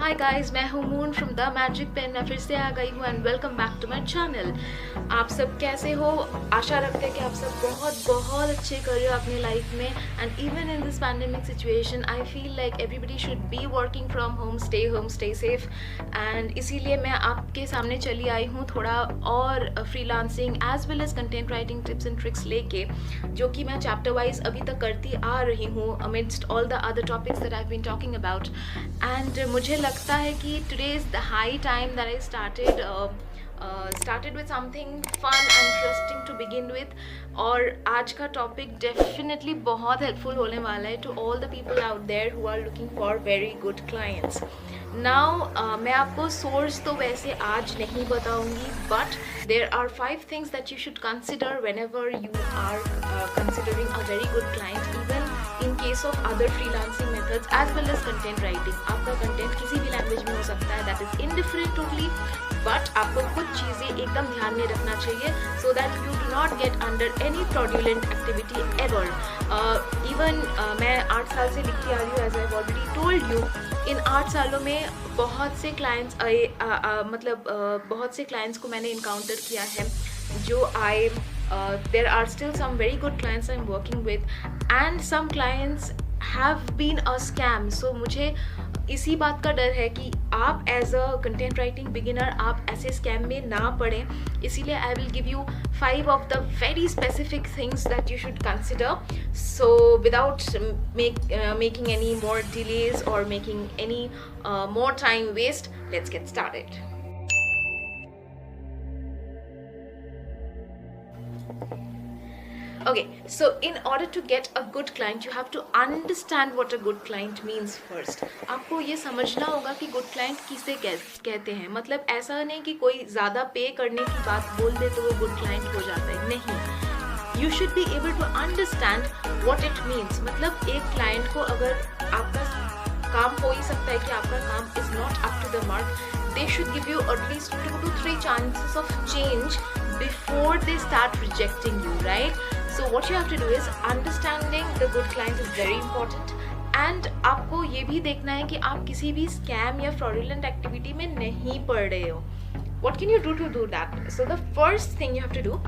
हाय guys, मैं हूँ Moon from the magic pen. मैं फिर से आ गई हूँ and welcome back to my channel. आप सब कैसे हो? आशा रखते हैं कि आप सब बहुत बहुत अच्छे कर रहे हो अपनी लाइफ में। And even in this pandemic situation I feel like everybody should be working from home, stay safe. And इसीलिए मैं आपके सामने चली आई हूँ थोड़ा और freelancing as well as content writing tips and tricks लेके, जो कि मैं चैप्टर वाइज अभी तक करती आ रही हूँ amidst all the other topics that I have been talking about. And मुझे लगता है कि today is the high time that I started with something fun and interesting to begin with। और आज का टॉपिक डेफिनेटली बहुत हेल्पफुल होने वाला है to all the people out there who are looking for very good clients. Now मैं आपको source तो वैसे आज नहीं बताऊंगी, but there are 5 things that you should consider whenever you are considering a very good client, even in case of other freelancing methods as well as content writing. आपका content किसी भी language में हो सकता है, that is indifferent totally, but आपको कुछ चीज़ें एकदम ध्यान में रखना चाहिए so that you do not get under any fraudulent activity ever. Even मैं 8 साल से लिखती आ रही हूँ, as I already told you. इन 8 सालों में बहुत से क्लाइंट्स बहुत से क्लाइंट्स को मैंने इनकाउंटर किया है जो आए। There are still some very good clients I am working with and some clients have been a scam. So मुझे इसी बात का डर है कि आप as a content writing beginner आप ऐसे स्कैम में ना पड़ें। इसीलिए I will give you 5 of the very specific things that you should consider. So without making any more delays और making any more time waste, let's get started. Okay, so in order to get a good client, you have to understand what a good client means first. आपको ये समझना होगा कि good client किसे कहते हैं। मतलब ऐसा नहीं कि कोई ज़्यादा पे करने की बात बोल दे तो वो good client हो जाता है, नहीं। You should be able to understand what it means। मतलब एक client को अगर आपका काम हो ही सकता है कि आपका काम is not up to the mark, they should give you at least 2 to 3 chances of change before they start rejecting you, right? So what you have to do is understanding the good client is very important, and आपको ये भी देखना है कि आप किसी भी scam या fraudulent activity में नहीं पड़ रहे हो। What can you do to do that? So the first thing you have to do,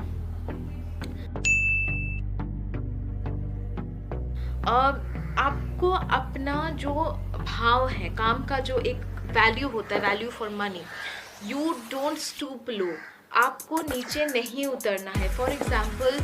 आपको अपना जो भाव है, काम का जो एक वैल्यू होता है, value for money, you don't stoop low. आपको नीचे नहीं उतरना है। For example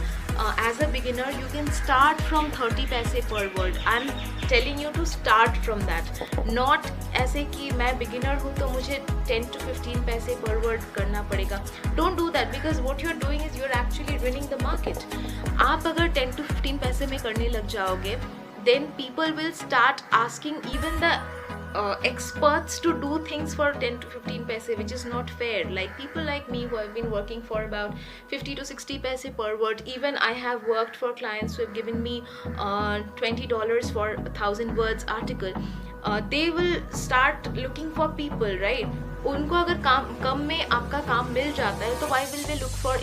as a beginner you can start from 30 paise per word. I am telling you to start from that, not ऐसे कि मैं बिगिनर हूँ तो मुझे 10 to 15 पैसे पर वर्ड करना पड़ेगा। Don't do that, because what you are doing is you are actually ruining the market. आप अगर 10 to 15 पैसे में करने लग जाओगे, then people will start asking even the experts to do things for 10 to 15 paise, which is not fair. Like people like me who have been working for about 50 to 60 paise per word. Even I have worked for clients who have given me $20 for 1,000 words article. They will start looking for people, right? उनको अगर काम कम में आपका काम मिल जाता है तो why will they look for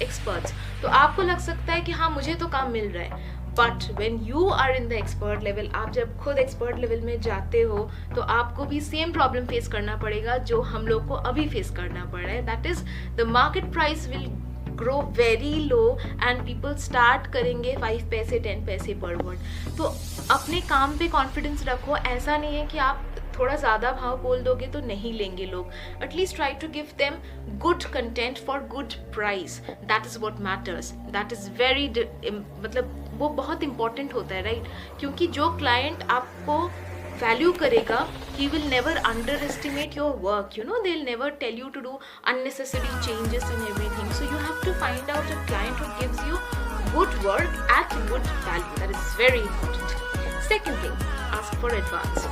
experts? तो आपको लग सकता है कि हाँ मुझे तो काम मिल रहा है, but when you are in the expert level, आप जब खुद एक्सपर्ट लेवल में जाते हो तो आपको भी सेम प्रॉब्लम फेस करना पड़ेगा जो हम लोग को अभी फेस करना पड़ रहा है। That is the market price will grow very low and people start करेंगे 5 पैसे 10 पैसे पर वर्ड। तो अपने काम पे कॉन्फिडेंस रखो। ऐसा नहीं है कि आप थोड़ा ज़्यादा भाव बोल दोगे तो नहीं लेंगे लोग। At least try to give them good content for good price. That is what matters. That is very मतलब वो बहुत इंपॉर्टेंट होता है, राइट? क्योंकि जो क्लाइंट आपको वैल्यू करेगा, he will never underestimate your work, you know, they'll never tell you to do unnecessary changes in everything. So you have to find out a client who gives you good work at good value. That is very important. Second thing, ask for advance.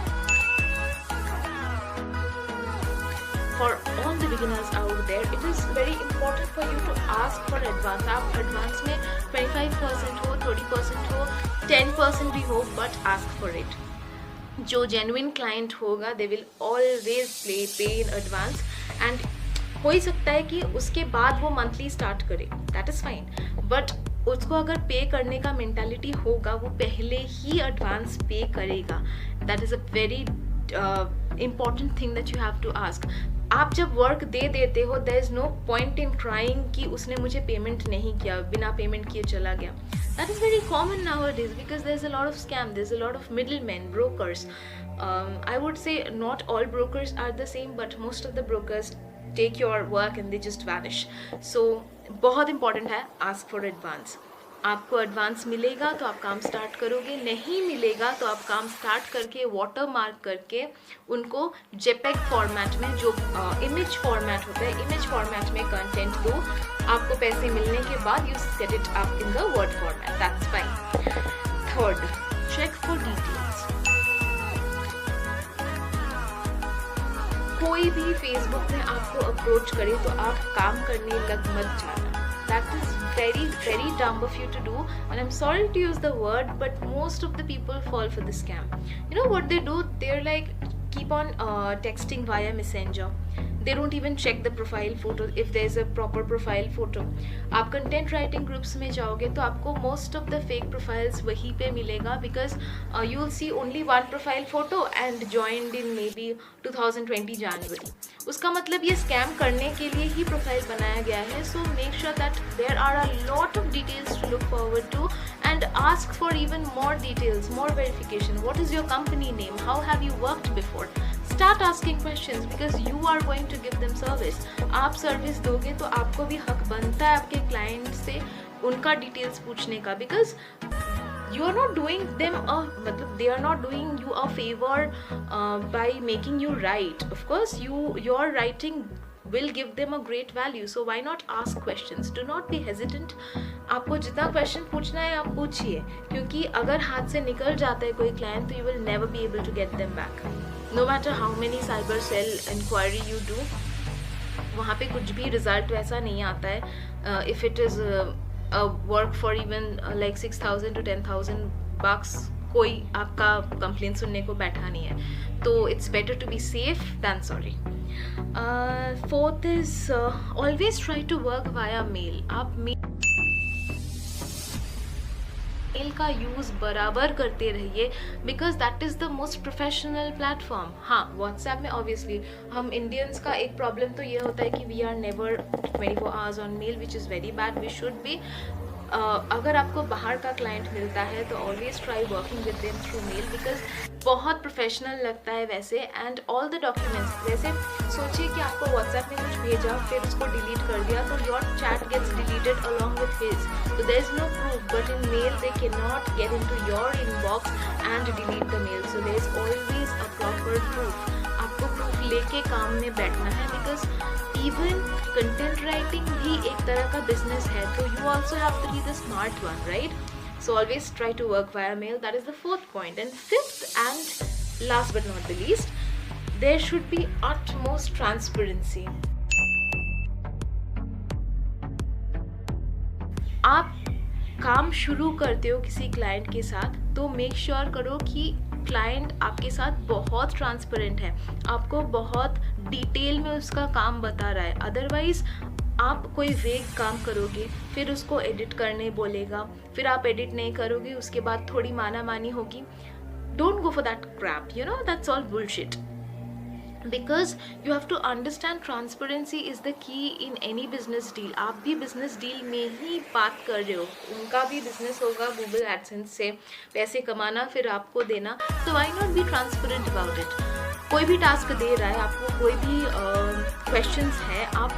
For all the beginners out there, it is very important for you to ask for advance. आप advance में 25% हो, 30% हो, 10% भी हो, but ask for it. जो genuine client होगा they will always पे in advance, and हो ही सकता है कि उसके बाद वो मंथली स्टार्ट करे, दैट इज़ फाइन। बट उसको अगर पे करने का मेंटालिटी होगा वो पहले ही एडवांस पे करेगा। That is a very important thing that you have to ask. आप जब वर्क दे देते हो, there is no point in crying कि उसने मुझे पेमेंट नहीं किया, बिना पेमेंट किए चला गया. That is very common nowadays because there's a lot of scam, there's a lot of middlemen, brokers. I would say not all brokers are the same, but most of the brokers take your work and they just vanish. So बहुत important है, ask for advance. आपको advance मिलेगा तो आप काम start करोगे, नहीं मिलेगा तो आप काम स्टार्ट करके वाटर मार्क करके उनको जेपेग फॉर्मेट में, जो इमेज फॉर्मेट होता है, इमेज फॉर्मेट में कंटेंट दो. आपको पैसे मिलने के बाद you set it up in the word format. That's fine. Third, check for details. कोई भी फेसबुक में आपको अप्रोच करे तो आप काम करने लग मत जाना. That is very, very dumb of you to do, and I'm sorry to use the word, but most of the people fall for the scam. You know what they do? They're like, keep on texting via messenger. They don't even check the profile photo if there's a proper profile photo. आप content writing groups में जाओगे तो आपको most of the fake profiles वहीं पे मिलेगा, because you'll see only one profile photo and joined in maybe 2020 January. उसका मतलब ये scam करने के लिए ही profile बनाया गया है. So make sure that there are a lot of details to look forward to, and ask for even more details, more verification. What is your company name? How have you worked before? Start asking questions because you are going to give them service. आप service दोगे तो आपको भी हक बनता है आपके client से उनका डिटेल्स पूछने का, because you are not doing them a, मतलब they are not doing you a favor by making you right. Of course your writing will give them a great value, so why not ask questions? Do not be hesitant. आपको जितना question पूछना है आप पूछिए, क्योंकि अगर हाथ से निकल जाता है कोई क्लाइंट तो you will never be able to get them back. No matter how many cyber cell inquiry you do, वहाँ पे कुछ भी रिजल्ट वैसा नहीं आता है. If it is a work for even like 6,000 to 10,000 bucks, कोई आपका कंप्लेंट सुनने को बैठा नहीं है. तो it's better to be safe than sorry. Fourth is always try to work via mail. आप मेल का यूज़ बराबर करते रहिए, because that is the most professional platform. हाँ, व्हाट्सएप में ऑब्वियसली हम इंडियंस का एक प्रॉब्लम तो ये होता है कि we are never 24 hours on mail, which is very bad. We should be. अगर आपको बाहर का क्लाइंट मिलता है तो always try working with them through mail, because बहुत प्रोफेशनल लगता है वैसे. एंड ऑल द डॉक्यूमेंट्स, वैसे सोचिए कि आपको व्हाट्सएप में कुछ भेजा फिर उसको डिलीट कर दिया तो your chat gets deleted along with his, so there is no proof. But in mail they cannot get into your inbox and delete the mail, so there is always a proper proof. आपको proof लेके काम में बैठना है, because even content writing भी एक तरह का business है, तो you also have to be the smart one, right? So always try to work via mail. That is the fourth point. And fifth and last but not the least, there should be utmost transparency. आप काम शुरू करते हो किसी client के साथ तो make sure करो कि क्लाइंट आपके साथ बहुत ट्रांसपेरेंट है, आपको बहुत डिटेल में उसका काम बता रहा है. अदरवाइज आप कोई वेग काम करोगे, फिर उसको एडिट करने बोलेगा, फिर आप एडिट नहीं करोगे, उसके बाद थोड़ी माना मानी होगी. Don't go for that Krebs, you know, that's all bullshit. Because you have to understand transparency is the key in any business deal. आप भी business deal में ही बात कर रहे हो, उनका भी business होगा Google AdSense से पैसे कमाना फिर आपको देना, so why not be transparent about it? कोई भी टास्क दे रहा है आपको, कोई भी questions है, आप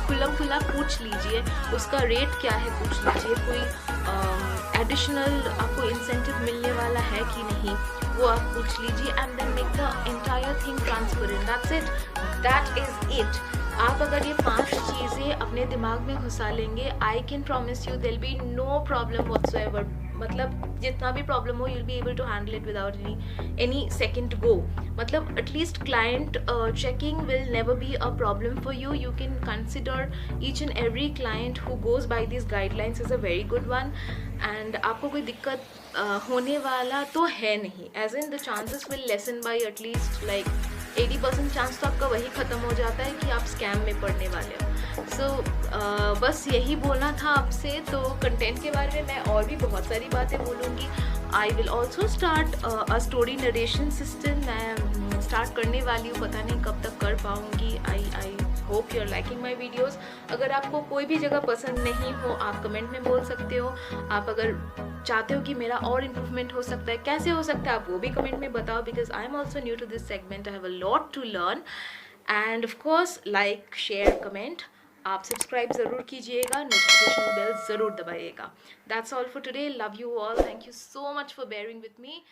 खुल्लम खुल्ला पूछ लीजिए, उसका रेट क्या है पूछ लीजिए, कोई एडिशनल आपको इंसेंटिव मिलने वाला है कि नहीं वो आप पूछ लीजिए. And then make the entire thing transparent. That's it, that is it. आप अगर ये 5 चीज़ें अपने दिमाग में घुसा लेंगे, I can promise you there will be no problem whatsoever. मतलब जितना भी प्रॉब्लम हो, you'll be able to handle it without any second go. मतलब at least client checking will never be a problem for you. You can consider each and every client who goes by these guidelines as a very good one. And आपको कोई दिक्कत होने वाला तो है नहीं, as in the chances will lessen by at least like 80% chance तो आपका वही ख़त्म हो जाता है कि आप स्कैम में पड़ने वाले हो. सो बस यही बोलना था आपसे. तो कंटेंट के बारे में मैं और भी बहुत सारी बातें बोलूँगी. I will also start a story narration system. मैं स्टार्ट करने वाली हूँ, पता नहीं कब तक कर पाऊँगी। I hope you are liking my videos. अगर आपको कोई भी जगह पसंद नहीं हो आप कमेंट में बोल सकते हो। आप अगर चाहते हो कि मेरा और इम्प्रूवमेंट हो सकता है, कैसे हो सकता है, आप वो भी कमेंट में बताओ, because I am also new to this segment, I have a lot to learn. And of course like share comment, आप सब्सक्राइब ज़रूर कीजिएगा, नोटिफिकेशन बेल ज़रूर दबाइएगा। That's all for today, love you all, thank you so much for bearing with me.